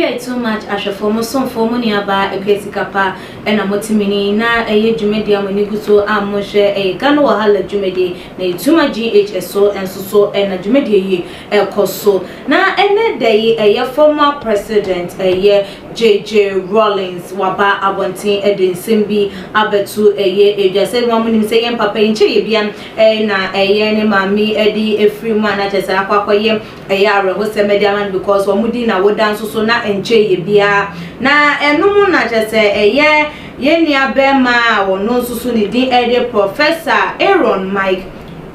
we too much ashafo mo somfo mo ni aba ekwesikapa na motimini na dwumedi amani guso amohwe Ghana wahala dwumedi na ituma GHSO ensoso na dwumedi yi ekoso na ene dey former president JJ Rawlins waba abontin edinsimbi abetu edwase mo nim se yem papa nche ye bia na ne mami edi efri mu na chese akwakoye areho se media man because wamudi na wodan so na enche ye bia na enum na chese ye nia bema wono susu ni din Professor Mike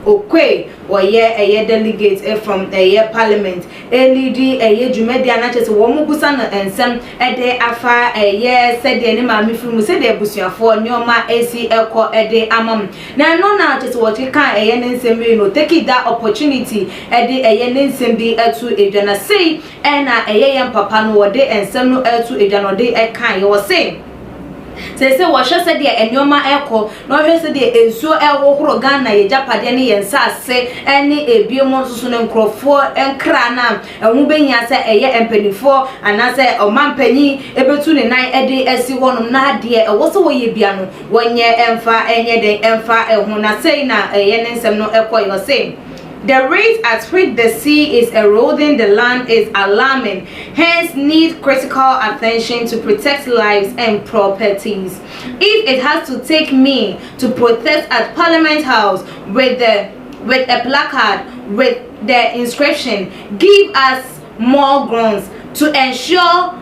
Okay, or delegate from parliament. Lady Jumedi Anachas, Womubusan and some ede afa said the name of Mifu said the Busia for Nyoma AC Elko ede amam. Now, no, now just what you can no take that opportunity ede sembi to a jana say, and a papa no day and some no to a jana day a kind you was saying. Say washa said the enyoma eko no hwe said the ensuo ewo horo Ghana ye japade ne yensa ase ene ebiemo nsusu ne nkrofo enkra na ehu benya se empanifo anase omampanyi ebetu ne nan ede esi wonom na ade ewo so woye bia no wonye emfa enye den emfa ehu na sei na ne nsem no eko yo say the rate at which the sea is eroding the land is alarming, hence need critical attention to protect lives and properties. If it has to take me to protest at Parliament House with a placard with the inscription, give us more grounds to ensure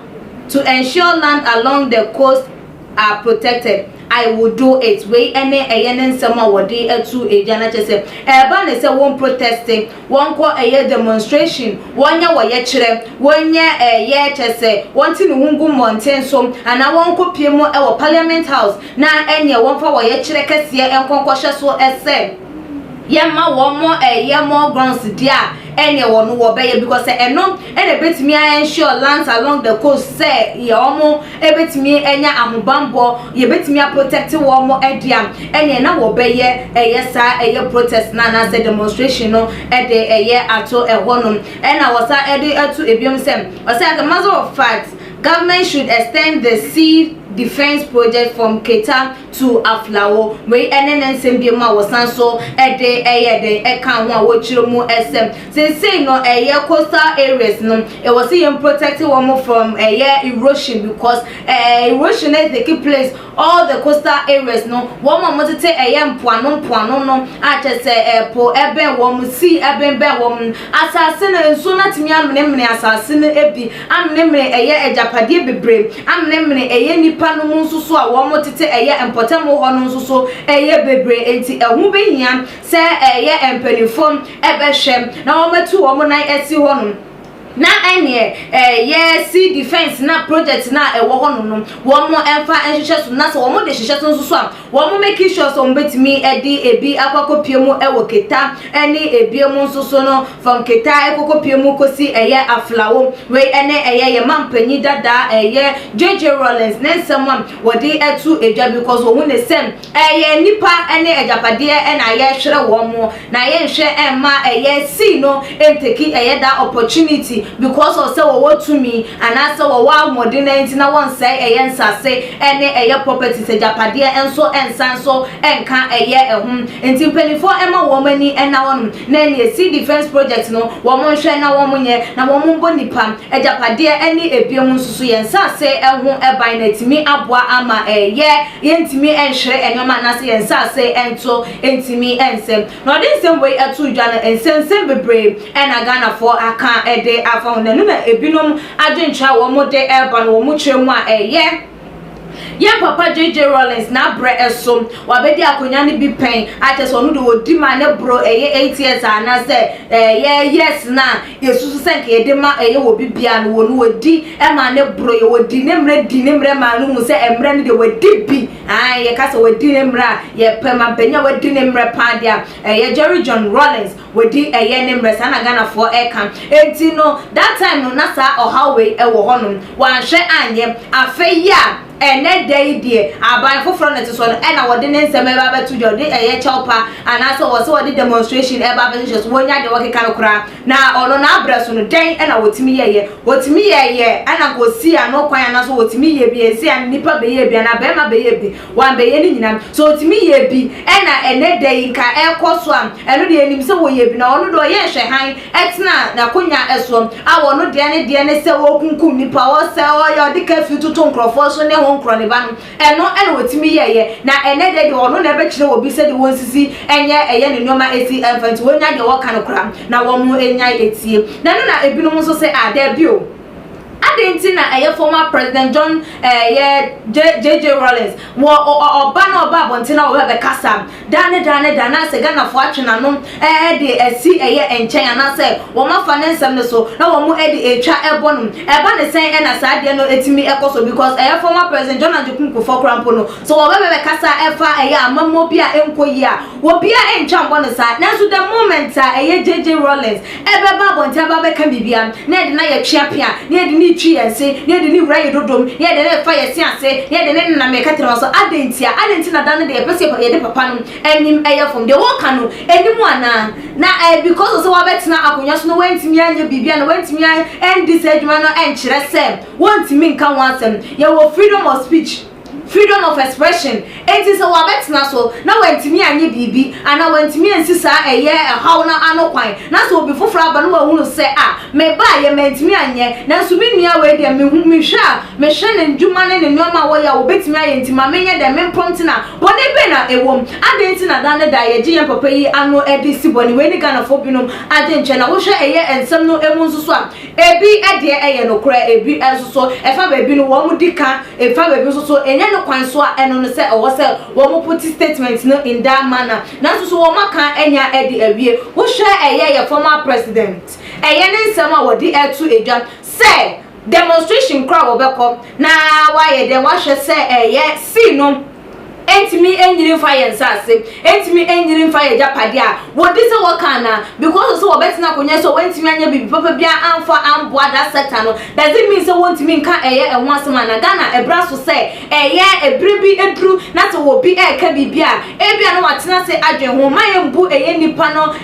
land along the coast are protected, I will do it. We any summer what day to a jana chese. Ban say one protesting, one call a demonstration, one ya wa chere, one ya chese, one tin wungu mountain so, and I won't copy more our Parliament House. Now any one for wa chere kasia and concussion so essay. Yama one more more grounds dia. Anyone who obey because no and bit me ensure lands along the coast say ye omo bit me enya amubambo ye bit me protect one more ediam and na obey yes protest na say demonstration no ato honum and I was to ebiom sem I say as a matter of fact government should extend the sea defense project from Keta to Aflawo we NNSM biema wasan so kan ho a wochiro mu SM say no coastal areas no it was even protecting one from erosion because erosion is taking place all the coastal areas no one more to take mpoano no a say po ebe wom sea ebe wom asase na so na timi amene asase na ebi amene ejapade bebre amene nipa no nsusu a wo motete important ho no nsusu bebre enti ehu behia se empanifom ebehwem na wo matu wo nan esi ho no na ene sea defense na project na ewo ho no wo mo emfa enhwehwe so na so wo mo de hwehwe so nsusu a wo mo make sure so mbetimi ebi akwakopiemu ewo Keta ene ebiemu nsusu no from Keta ekokopiemu kosi Aflawo we ene ye mampanyi dada JJ Rawlins nensam wode etu edwa because wo ne sem nipa ene ejapade na hwere wo mo na nhwe emma sea no enteki that opportunity because of say wo to me and I say wo modern na won say nsase ene property se japade enso ensanso enka ehum enti penifo ema wo mani ena won na ene sea defense project no wo mo hwe na wo nye na wo mo nipa japade ene ebiom nsusu yensase ehu eban na timi aboa ama yentimi enhwere enyoma na se yensase ento entimi ensem no dey same way atu dwa na ensensem bebre ena Ghana for aka afa na ebinom adwencha wo mo de eba no wo mo kyeremu a papa JJ Rawlins na bre esom wabedi akonya ne bi pen acheso no de wodi ma ne bro 8 years ana say yes na yesusu senke yede ma wo bibia no wo no wodi e ma ne bro ye wodi ne mre ma no mu say emre ne de wodi bi ye ka say wodi ne mra ye pema penya wodi ne mre pa dia Jerry John Rawlins wodi ne mre sa na Ghana for kan enti no that time no na sa ohawe wo honom wan hwe anye afeya ene day die aban foforo net so no e na wode ne nsem e ba betu jo de eye chelpa anase wo se wode demonstration e ba be so wonya de wokeka no kra na ono na abra so no den e na wotimi ye ana go si ano kwan na so wotimi ye bi esi an nipa be ye bi na be ma be ye bi wan be ye ni nyina so wotimi ye bi e na ene day nka e koso am eno de enim se wo ye bi na ono do ye hwe han etna na konya eso awo no de ne se wo kunkum nipa wo se o yo de ka fi tutu nkrofo so ne ho nkro ne ba no eno ene wotimi ye na ene de ono na be kire wo bi se de won sisi enye eye ne nyoma esi enfant wonya de wo kan kra na wo mu enya etie na no na ebinom so se ada bi o adentina former president John JJ Rawlins wo oba na oba bontina wo be kasa dane se Ghana fo atwena no de asi enchen na se wo mafa ne nsem ne so na wo mu de etwa ebo no eba ne sen na sa de no etimi ekoso because former president John Ajukunku for krampo no so wo be kasa efa amammo bia enkoyi a wo bia entwa mbo ne sa na so the moment JJ Rawlins ebe ba bontia ba be ka bibia na de na ye twia pia na de ni twi yense na de ni wura ye dodom ye de na fa ye siase ye de na me katira so adentia na dan de pese ye de papa no enim from the work no enimu ana na because so wa betina akonya so no wantimi anya bibia no wantimi end this adwuma no enkyere se wantimi nka wansem ye wo freedom of speech, freedom of expression. Enti so wa betina so na wantimi anye bibi ana wantimi ensisa how na anokwan na so obi foforo aba no wa hunu se me ba ye mantimi anye na so bi nua we de me hwa me hwe ne ndwuma ne nyoma wo ya wo betimi aye ntima menye de me prompt na bone be na ewom adenti na dan da ye giye papa yi ano edisi bone we ni Ghana fo binom adenche na wo hwe ensem no emu nsuso a ebi ede no kra ebi ensuso efa ba bi no wo mu dika efa ba bi nsuso enye no kwan so a eno no se owo se wo mu put statement no in that manner na so wo maka enya ede awie wo hwe former president ne nsem a wo di etu edwan se demonstration crowd wo beko na wa ye de wa hwe se si no entimi enyirin fire nsase entimi enyirin fire japade a wo dise wo kana because so wo betina konya so wentimi anya bibi papa bia amfa amboa da sector no does it mean so wentimi nka enwo asema na Ghana ebra so se ebrebi edru na so wo bi ka bibia ebia no watena se adwen ho mayembu nipa no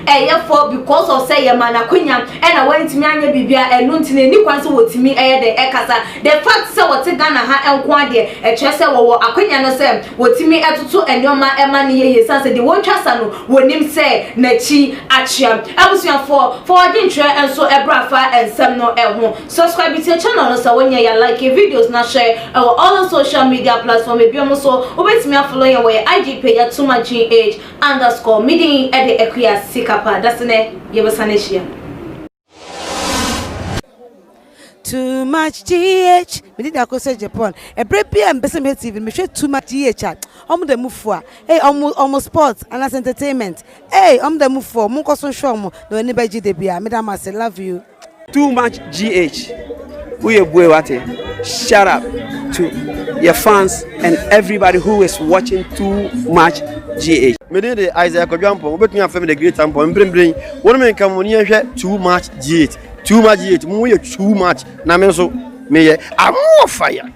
for because of say ye mana konya na wentimi anya bibia enu ntine ni kwan so wotimi de ekasa the fact say wo te Ghana ha enko ade kye se wo akonya no se wotimi etoto enyoma ema ne ye sanse de won twasa no wonim se na chi achia abusuafo for dintre enso ebrafa ensem no ho subscribe to channel no so wonya ya like videos na share all the social media platform e biom so obetimi follow your way IG page at @gh_meeting ede ekwia sikapa that's ne ye besane hia. Too much GH. We did go say Japan. A brepi and Besame TV. Me share too much GH. The move for. Hey, almost sports and as entertainment. Hey, the move for. Munko so show mo. No anybody debia. Madam I say love you. Too much GH. We boy wate. Shout out to your fans and everybody who is watching Too Much GH. Me dey the Isaiah Kodwampo. We betumi afem the great tempo. Mbring. Won me nka mo ni hwe Too Much GH. Too much yet, too much. Na me so me I'm more fire.